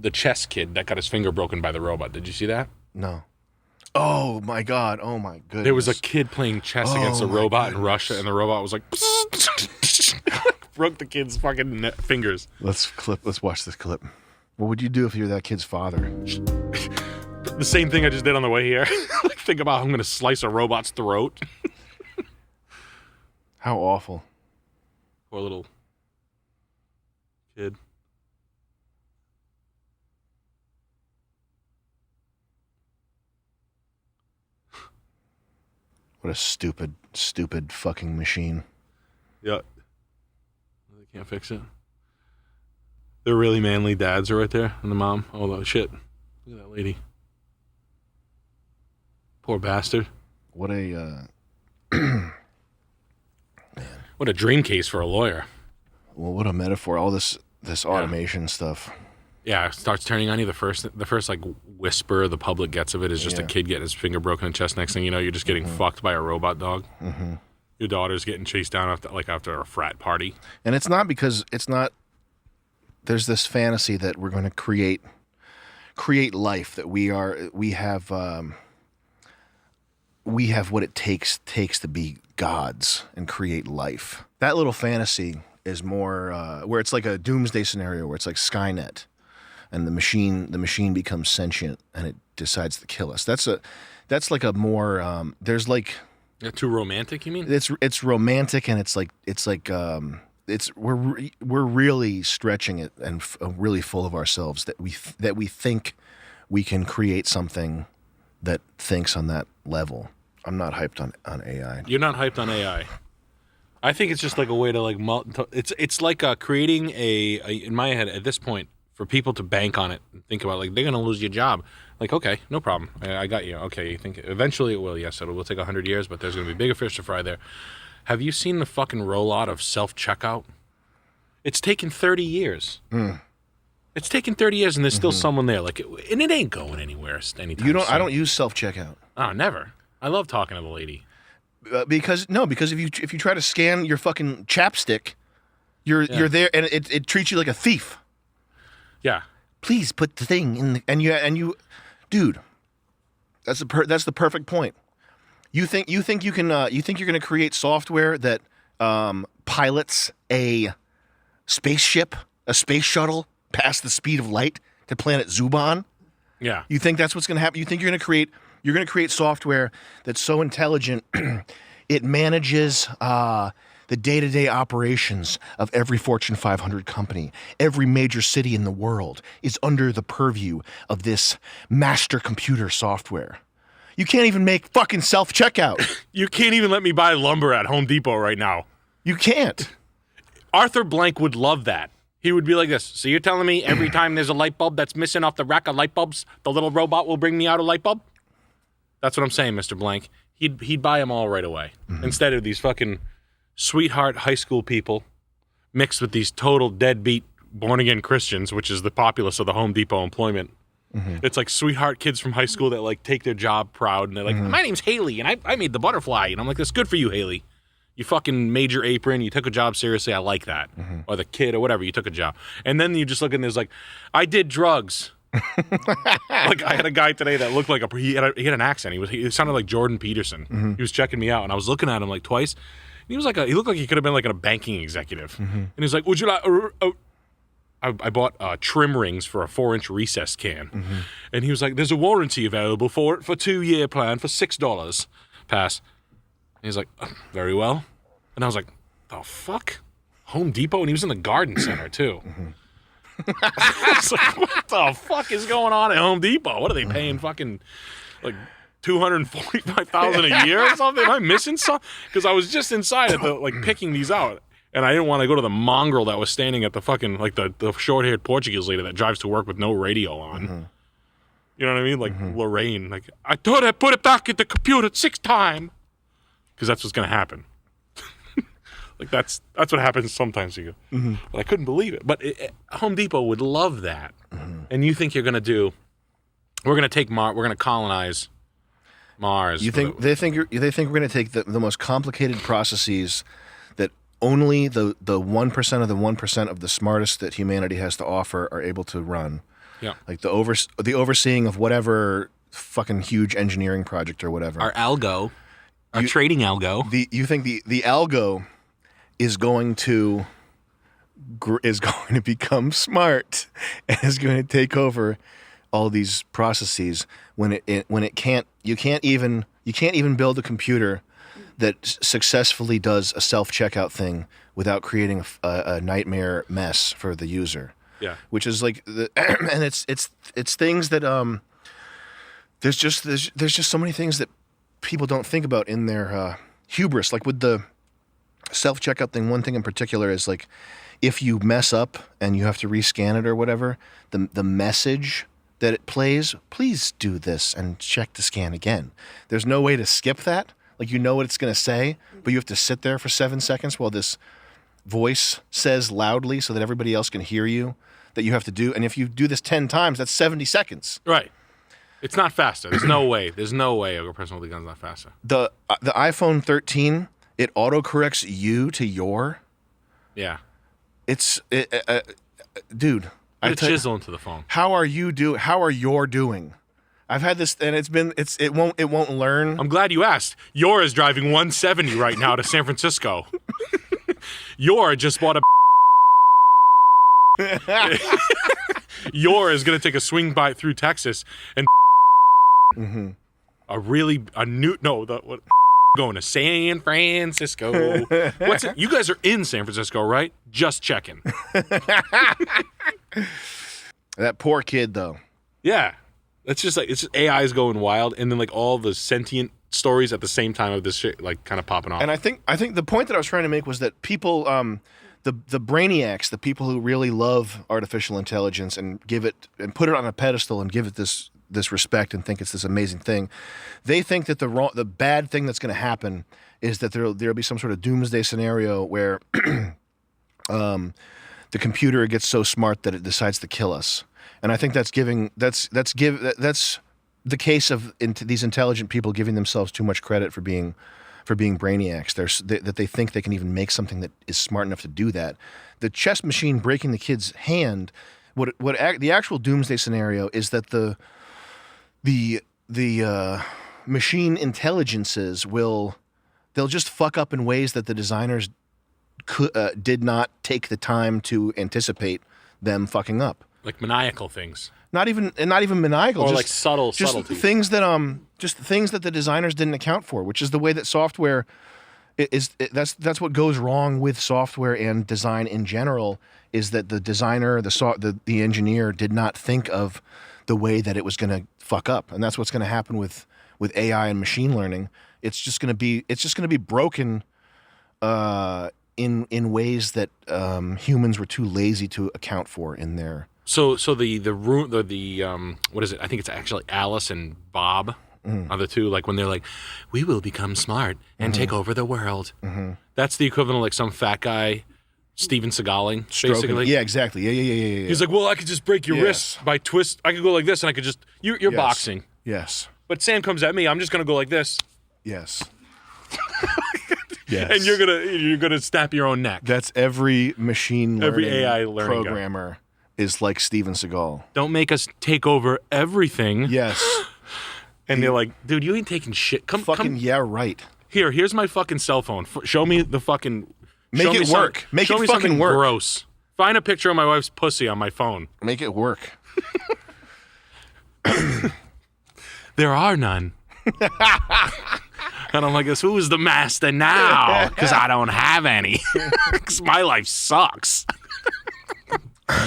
the chess kid that got his finger broken by the robot. Did you see that? No. Oh my God! Oh my goodness! There was a kid playing chess against a robot in Russia, and the robot was like broke the kid's fucking fingers. Let's watch this clip. What would you do if you're that kid's father? The same thing I just did on the way here. Like, think about how I'm going to slice a robot's throat. How awful. Poor little kid. What a stupid fucking machine. Yeah. They can't fix it. The really manly dads are right there, and the mom. Oh, shit. Look at that lady. Poor bastard. What a... What a dream case for a lawyer. Well, what a metaphor. All this automation stuff. Yeah, it starts turning on you. The first like whisper the public gets of it is just a kid getting his finger broken in the chest. Next thing you know, you're just getting fucked by a robot dog. Mm-hmm. Your daughter's getting chased down after a frat party. And it's not because there's this fantasy that we're going to create life, that we have what it takes to be gods and create life. That little fantasy is more where it's like a doomsday scenario where it's like Skynet, and the machine becomes sentient and it decides to kill us. That's like a more there's like too romantic. You mean? It's romantic, and we're really stretching it and really full of ourselves that we think we can create something that thinks on that level. I'm not hyped on AI. You're not hyped on AI. I think it's just like a way to like it's like creating a in my head at this point for people to bank on it and think about like they're gonna lose your job. Like, okay, no problem. I got you. Okay, you think eventually it will? Yes, it will take 100 years, but there's gonna be bigger fish to fry there. Have you seen the fucking rollout of self-checkout? It's taken 30 years. It's taken 30 years, and there's still someone there. Like, and it ain't going anywhere anytime soon. I don't use self-checkout. Oh, never. I love talking to the lady. Because if you try to scan your fucking chapstick, you're there, and it treats you like a thief. Yeah. Please put the thing in and you, dude. That's the perfect point. You think you're gonna create software that pilots a spaceship, a space shuttle past the speed of light to planet Zubon? Yeah. You think that's what's gonna happen? You think you're gonna create software that's so intelligent it manages the day-to-day operations of every Fortune 500 company. Every major city in the world is under the purview of this master computer software. You can't even make fucking self-checkout. You can't even let me buy lumber at Home Depot right now. You can't. Arthur Blank would love that. He would be like this. So you're telling me every time there's a light bulb that's missing off the rack of light bulbs, the little robot will bring me out a light bulb? That's what I'm saying, Mr. Blank. He'd buy them all right away. Instead of these fucking sweetheart high school people mixed with these total deadbeat born-again Christians, which is the populace of the Home Depot employment. It's like sweetheart kids from high school that like take their job proud, and they're like, my name's Haley, and I made the butterfly. And I'm like, that's good for you, Haley. You fucking made your apron. You took a job seriously. I like that. Or the kid or whatever. You took a job. And then you just look and there's like, I did drugs. Like I had a guy today that looked like he had an accent. He sounded like Jordan Peterson. He was checking me out, and I was looking at him like twice. And he was like he looked like he could have been like a banking executive. And he was like, would you like? I bought trim rings for a 4-inch recessed can, and he was like, there's a warranty available for it for 2-year plan for $6. Pass. And he's like, very well. And I was like, the fuck? Home Depot? And he was in the garden center too. I was like, what the fuck is going on at Home Depot? What are they paying fucking like $245,000 a year or something? Am I missing something? Because I was just inside at the like picking these out, and I didn't want to go to the mongrel that was standing at the fucking like the short-haired Portuguese lady that drives to work with no radio on. You know what I mean? Like Lorraine. Like, I thought I put it back in the computer 6 times. Because that's what's gonna happen. Like that's what happens sometimes. You go, but I couldn't believe it. But Home Depot would love that. And you think you're gonna do? We're gonna take Mars. We're gonna colonize Mars. You think they think we're gonna take the most complicated processes that only the 1% of the 1% of the smartest that humanity has to offer are able to run, Yeah. Like the overseeing of whatever fucking huge engineering project or whatever. Our algo, our trading algo. You think the algo is going to become smart and is going to take over all these processes when it can't you can't even build a computer that successfully does a self-checkout thing without creating a nightmare mess for the user. Yeah. Which is like and it's things that there's just so many things that people don't think about in their hubris. Like with the self-checkout thing, one thing in particular is like if you mess up and you have to rescan it or whatever, the message that it plays, please do this and check the scan again. There's no way to skip that. Like you know what it's going to say, but you have to sit there for 7 seconds while this voice says loudly so that everybody else can hear you that you have to do. And if you do this 10 times, that's 70 seconds. Right. It's not faster. There's no way. There's no way a person with a gun's not faster. The iPhone 13, it autocorrects you to your. Yeah. Dude. Put a chisel into the phone. How are you doing? I've had this, and it won't learn. I'm glad you asked. Yor is driving 170 right now to San Francisco. Yor just bought a. Yor is gonna take a swing by through Texas and. Mm-hmm. Going to San Francisco. What's it? You guys are in San Francisco, right? Just checking. That poor kid, though. Yeah. It's just AI is going wild, and then like all the sentient stories at the same time of this shit like kind of popping off. And I think the point that I was trying to make was that people, the brainiacs, the people who really love artificial intelligence and give it and put it on a pedestal and give it this respect and think it's this amazing thing, they think that the bad thing that's going to happen is that there'll be some sort of doomsday scenario where the computer gets so smart that it decides to kill us. And I think that's the case of these intelligent people giving themselves too much credit for being brainiacs. That they think they can even make something that is smart enough to do that. The chess machine breaking the kid's hand. What the actual doomsday scenario is that the machine intelligences they'll just fuck up in ways that the designers did not take the time to anticipate them fucking up. Like maniacal things. Not even maniacal. Or just, like subtleties. Things that things that the designers didn't account for, which is the way that software that's what goes wrong with software and design in general, is that the designer, the engineer did not think of the way that it was going to fuck up. And that's what's going to happen with AI and machine learning. It's just going to be broken in ways that humans were too lazy to account for in their. So the what is it? I think it's actually Alice and Bob are the two. Like when they're like, we will become smart and take over the world. Mm-hmm. That's the equivalent of like some fat guy, Steven Seagaling, basically. Yeah, exactly. Yeah. He's like, well, I could just break your wrists by twist. I could go like this, and I could just you're boxing. Yes. But Sam comes at me. I'm just gonna go like this. Yes. Yes. And you're gonna snap your own neck. That's every machine learning every AI learning programmer is like Steven Seagal. Don't make us take over everything. Yes. And they're like, dude, you ain't taking shit. Come. Yeah, right. Here's my fucking cell phone. Show me the fucking. Make it work. Make it fucking work. Gross. Find a picture of my wife's pussy on my phone. Make it work. There are none. And I'm like, who's the master now? Because I don't have any. Because my life sucks.